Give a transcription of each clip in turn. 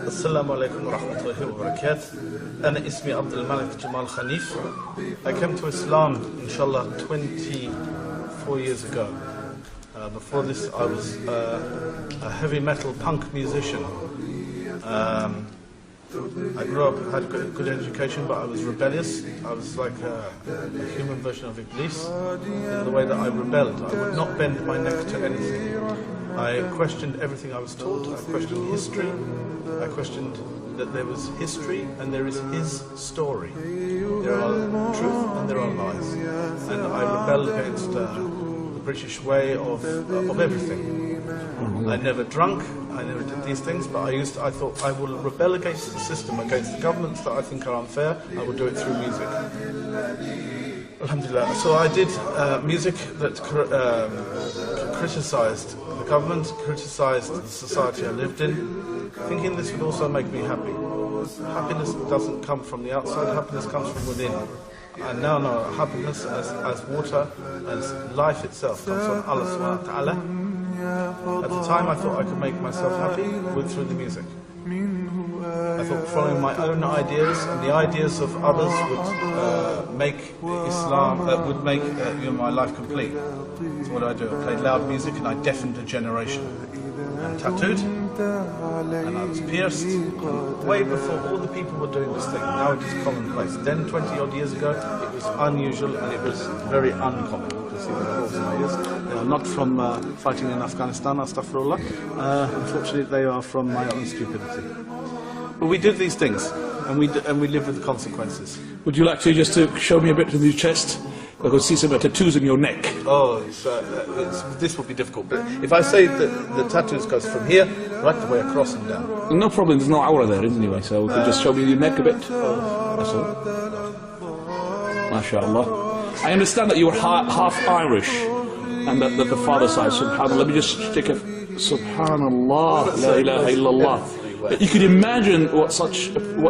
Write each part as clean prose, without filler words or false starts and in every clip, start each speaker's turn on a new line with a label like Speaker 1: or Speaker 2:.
Speaker 1: Assalamu alaikum wa rahmatullahi wa barakatuh. Ana ismi Abdul Malik Jamal Khanif. I came to Islam, inshallah, 24 years ago. Before this, I was a heavy metal punk musician. I grew up, had good education, but I was rebellious. I was like a human version of Iblis in the way that I rebelled. I would not bend my neck to anything. I questioned everything I was taught. I questioned history. I questioned that there was history and there is his story. There are truth and there are lies. And I rebelled against the British way of everything. I never drunk, I never did these things, but I thought I will rebel against the system, against the governments that I think are unfair. I will do it through music. Alhamdulillah. So I did music that criticised the government, criticised the society I lived in, thinking this would also make me happy. Happiness doesn't come from the outside, happiness comes from within. I now know happiness as water, as life itself comes from Allah subhanahu wa ta'ala. At the time I thought I could make myself happy through the music. I thought following my own ideas and the ideas of others would make Islam, would make my life complete. So what did I do? I played loud music and I deafened a generation. And tattooed, and I was pierced, way before all the people were doing this thing. Now it is commonplace. Then 20 odd years ago it was unusual and it was very uncommon. You can see the holes in my ears. They are not from fighting in Afghanistan, astaghfirullah. Unfortunately they are from my own stupidity. But we did these things and we live with the consequences.
Speaker 2: Would you like to just to show me a bit of your chest? I could see some tattoos in your neck.
Speaker 1: Oh, this will be difficult. But if I say that the tattoos goes from here right the way across and down.
Speaker 2: No problem. There's no aura there anyway, so could just show me your neck a bit. That's all. MashaAllah. I understand that you were half Irish, and that the father side. Subhanallah. Let me just stick it. Subhanallah. La ilaha illallah. But you could imagine what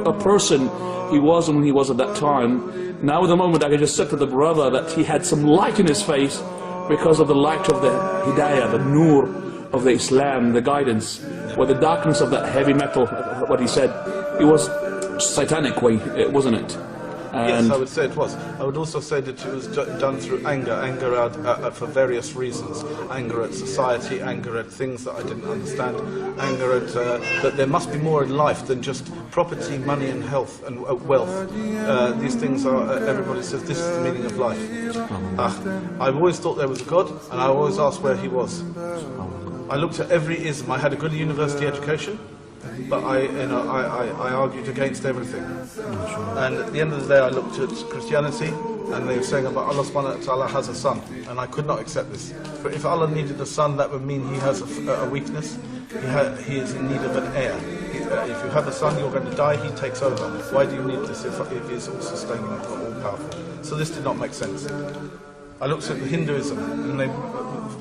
Speaker 2: a person he was when he was at that time. Now at the moment I can just say to the brother that he had some light in his face because of the light of the hidayah, the nur of the Islam, the guidance, or the darkness of that heavy metal, what he said. It was satanic way, wasn't it?
Speaker 1: Yes, I would say it was. I would also say that it was done through anger for various reasons. Anger at society, anger at things that I didn't understand, anger at that there must be more in life than just property, money and health and wealth. These things are, everybody says this is the meaning of life. I've always thought there was a God and I always asked where he was. I looked at every ism. I had a good university education, but I argued against everything. And at the end of the day I looked at Christianity and they were saying about Allah subhanahu wa ta'ala has a son, and I could not accept this. But if Allah needed a son, that would mean he has a weakness. He is in need of an heir. If you have a son, you're going to die, he takes over. Why do you need this if he's all sustaining, all powerful? So this did not make sense. I looked at the Hinduism and they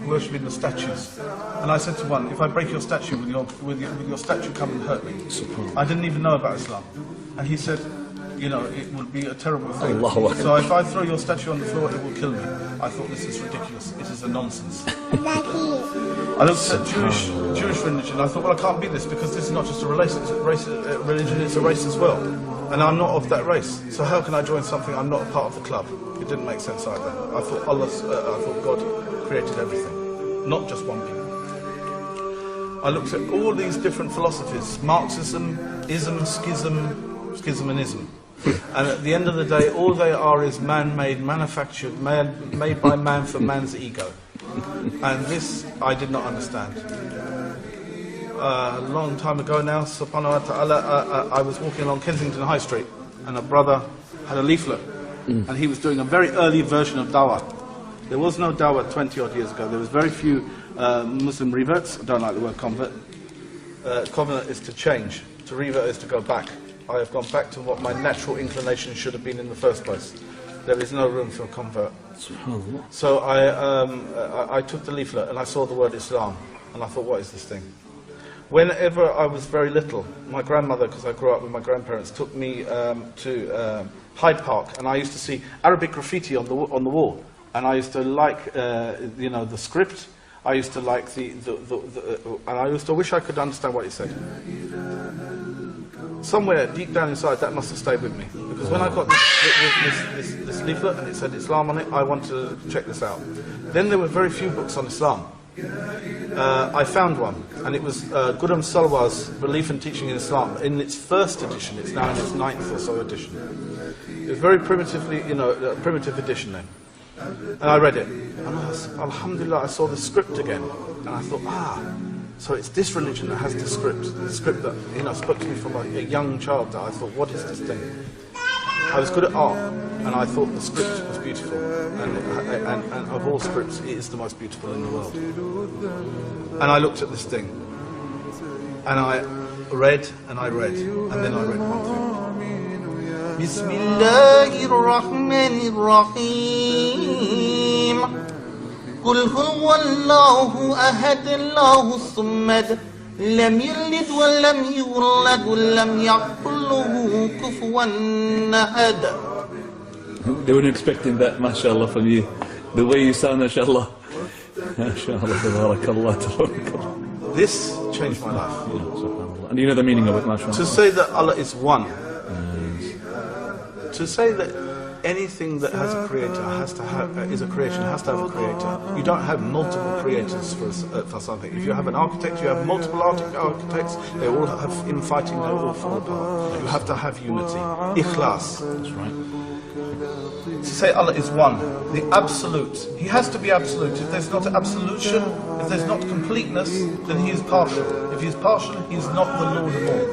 Speaker 1: worshipping the statues, and I said to one, if I break your statue, will your statue come and hurt me? I didn't even know about Islam, and he said, it would be a terrible thing. So if I throw your statue on the floor, it will kill me. I thought this is ridiculous. It is a nonsense. I looked at Jewish religion. I thought, well, I can't be this because this is not just a religion; it's a race as well. And I'm not of that race. So how can I join something I'm not a part of the club? It didn't make sense either. I thought God created everything, not just one people. I looked at all these different philosophies: Marxism, ism, schism and ism. And at the end of the day, all they are is man-made, manufactured, made by man for man's ego. And this I did not understand. A long time ago now, subhanahu wa ta'ala, I was walking along Kensington High Street and a brother had a leaflet and he was doing a very early version of dawah. There was no dawah 20 odd years ago. There was very few Muslim reverts. I don't like the word convert. Convert is to change. To revert is to go back. I have gone back to what my natural inclination should have been in the first place. There is no room for a convert. So I took the leaflet and I saw the word Islam and I thought, what is this thing? Whenever I was very little, my grandmother, because I grew up with my grandparents, took me to Hyde Park, and I used to see Arabic graffiti on the wall, and I used to like the script. I used to like and I used to wish I could understand what he said. Somewhere deep down inside, that must have stayed with me. Because when I got this leaflet and it said Islam on it, I wanted to check this out. Then there were very few books on Islam. I found one, and it was Ghulam Salwa's Belief and Teaching in Islam. In its first edition, it's now in its 9th or so edition. It was very primitively, a primitive edition then. And I read it, and alhamdulillah, I saw the script again, and I thought, so it's this religion that has the script that spoke to me from a young child. That I thought, what is this thing? I was good at art, and I thought the script was beautiful, and of all scripts, it is the most beautiful in the world. And I looked at this thing, and I read, and then I read one thing. Bismillahir Rahmanir Rahim. قل هو الله أحد الله الصمد لم يلد ولم يولد ولم يكن له كفوا أحد.
Speaker 2: They weren't expecting that, mashallah, from you. The way you sound, mashallah. Mashallah, tabarakallah, tabarakallah.
Speaker 1: This changed my life.
Speaker 2: And you know the meaning of it, mashallah.
Speaker 1: To say that Allah is one. To say that anything that has a creator is a creation, has to have a creator. You don't have multiple creators for something. If you have an architect, you have multiple architects, they all have infighting, they all fall apart. You have to have unity. Ikhlas.
Speaker 2: That's right.
Speaker 1: To say Allah is one, the absolute. He has to be absolute. If there's not absolution, if there's not completeness, then he is partial. If he is partial, he is not the Lord of all.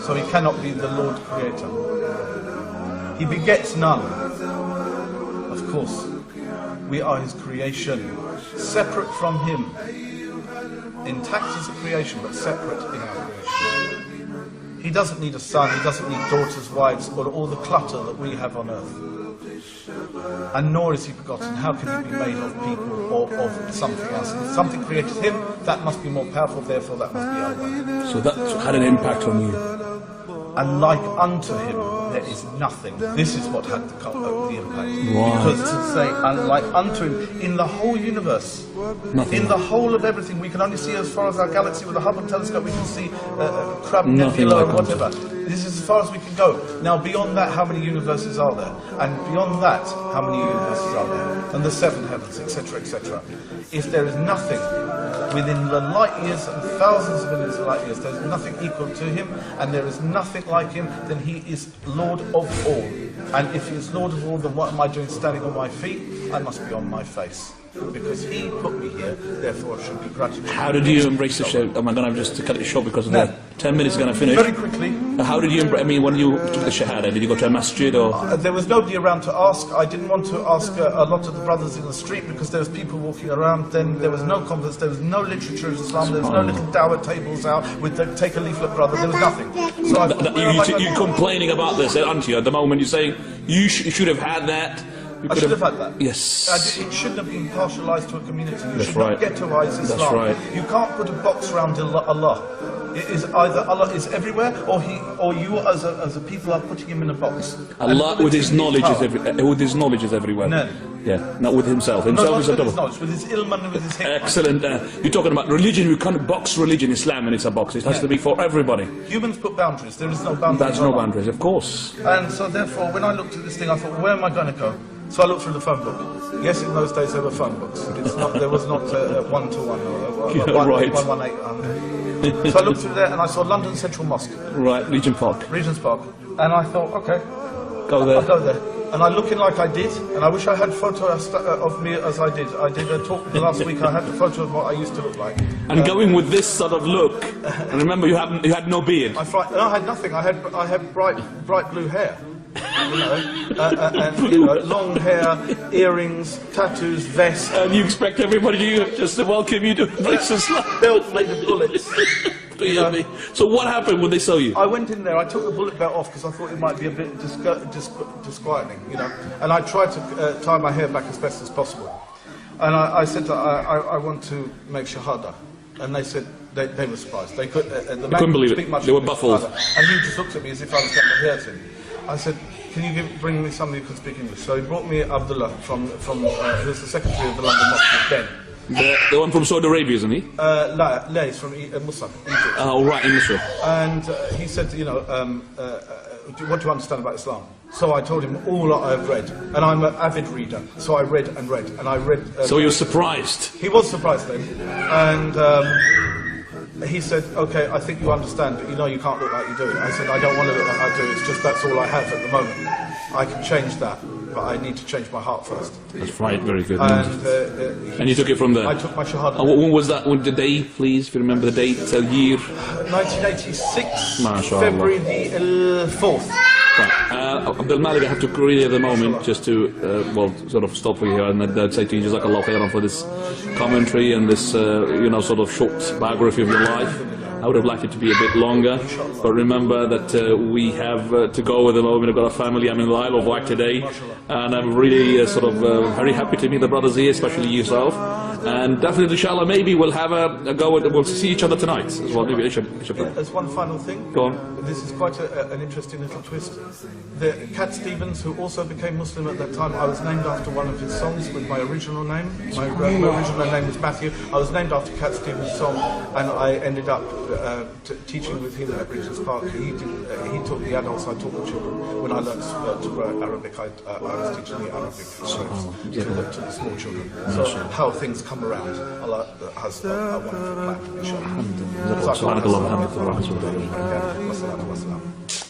Speaker 1: So he cannot be the Lord Creator. He begets none. Of course, we are his creation, separate from him. Intact as a creation, but separate in our creation. He doesn't need a son, he doesn't need daughters, wives, or all the clutter that we have on earth. And nor is he begotten. How can he be made of people or of something else? If something created him, that must be more powerful, therefore that must be Allah.
Speaker 2: So that had an impact on you.
Speaker 1: And like unto him, there is nothing. This is what had the impact.
Speaker 2: Right.
Speaker 1: Because to say, and like unto him, in the whole universe,
Speaker 2: Nothing.
Speaker 1: in the whole of everything, we can only see as far as our galaxy with the Hubble telescope, we can see Crab Nebula
Speaker 2: like
Speaker 1: or whatever. This is as far as we can go. Now beyond that, how many universes are there? And beyond that, how many universes are there? And the seven heavens, etc., etc. If there is nothing within the light years and thousands of millions of light years, there is nothing equal to him, and there is nothing like him, then he is Lord of all. And if he is Lord of all, then what am I doing standing on my feet? I must be on my face. Because he put me here, therefore I should be gratitude.
Speaker 2: How did you embrace the show? Am I going to have just to cut it short because of the 10 minutes going to finish?
Speaker 1: Very quickly.
Speaker 2: How did you embrace, when you took the shahada, did you go to a masjid or?
Speaker 1: There was nobody around to ask. I didn't want to ask a lot of the brothers in the street because there was people walking around. Then there was no conference, there was no literature of Islam, there was no little dawah tables out with the take a leaflet brother, there was nothing. So I thought,
Speaker 2: you're complaining about this, aren't you, at the moment? You're saying you should have had that.
Speaker 1: I should have had that.
Speaker 2: Yes.
Speaker 1: It shouldn't have been partialised to a community. You
Speaker 2: That's
Speaker 1: should
Speaker 2: right.
Speaker 1: not ghettoise Islam.
Speaker 2: That's right.
Speaker 1: You can't put a box around Allah. It is either Allah is everywhere, or you as a people are putting him in a box.
Speaker 2: Allah with his knowledge is everywhere.
Speaker 1: No.
Speaker 2: Yeah, not with himself. Himself is a double.
Speaker 1: With his ilm and with his hikmah.
Speaker 2: Excellent. You're talking about religion. You can't box religion, Islam, and it's a box. It has to be for everybody.
Speaker 1: Humans put boundaries. There is no boundaries.
Speaker 2: There's no boundaries, of course.
Speaker 1: And so therefore, when I looked at this thing, I thought, where am I going to go? So I looked through the phone book. Yes, in those days there were phone books. There was not 1-to-1 or
Speaker 2: Right.
Speaker 1: 11800. So I looked through there and I saw London Central Mosque.
Speaker 2: Right, Regent's Park.
Speaker 1: Regent's Park. And I thought, okay,
Speaker 2: Go there.
Speaker 1: I'll go there. And I looking like I did, and I wish I had a photo of me as I did. I did a talk last week, I had a photo of what I used to look like.
Speaker 2: And going with this sort of look, and remember you had no beard.
Speaker 1: I had nothing, I had bright blue hair. And long hair, earrings, tattoos, vest.
Speaker 2: And you expect everybody just to welcome you to embrace Islam.
Speaker 1: Belt made of bullets.
Speaker 2: So what happened when they saw you?
Speaker 1: I went in there, I took the bullet belt off because I thought it might be a bit disquieting, and I tried to tie my hair back as best as possible. And I said that I want to make shahada. And they said, they were surprised. They couldn't
Speaker 2: believe it. They were baffled.
Speaker 1: And he just looked at me as if I was getting my hair in. I said, can you bring me somebody who can speak English? So he brought me Abdullah, who's the secretary of the London Mosque, Ben.
Speaker 2: The one from Saudi Arabia, isn't he?
Speaker 1: La, he's from Muslim, Egypt.
Speaker 2: Oh, right, in Israel.
Speaker 1: And he said, you know, what do you understand about Islam? So I told him all that I've read, and I'm an avid reader. So I read, and I read.
Speaker 2: So he was surprised.
Speaker 1: He was surprised then, and he said, "Okay, I think you understand, but you know you can't look like you do." I said, "I don't want to look like I do. It's just that's all I have at the moment. I can change that, but I need to change my heart first."
Speaker 2: That's right, very good.
Speaker 1: And
Speaker 2: you took it from there?
Speaker 1: I took my shahada.
Speaker 2: When was that? When the day, please, if you remember the date, year?
Speaker 1: 1986,
Speaker 2: MashaAllah.
Speaker 1: February the 4th.
Speaker 2: Right. Abdul Malik, I have to really at the moment just to, well, sort of stop for you here, and I'd say to you, Jazakallah khairan for this commentary and this, you know, sort of short biography of your life. I would have liked it to be a bit longer, but remember that we have to go at the moment. I've got a family. I'm in the Isle of Wight today, and I'm really sort of very happy to meet the brothers here, especially yourself. And definitely, inshallah, maybe we'll have a go at, we'll see each other tonight as well. Maybe
Speaker 1: There's one final thing.
Speaker 2: Go on.
Speaker 1: This is quite an interesting little twist. The Cat Stevens, who also became Muslim at that time, I was named after one of his songs with my original name. My original name was Matthew. I was named after Cat Stevens' song, and I ended up teaching with him at Regent's Park. He taught the adults, I taught the children. When I learned to write Arabic, I was teaching the Arabic to the small children. So how things come around, Allah has a wonderful plan, inshallah.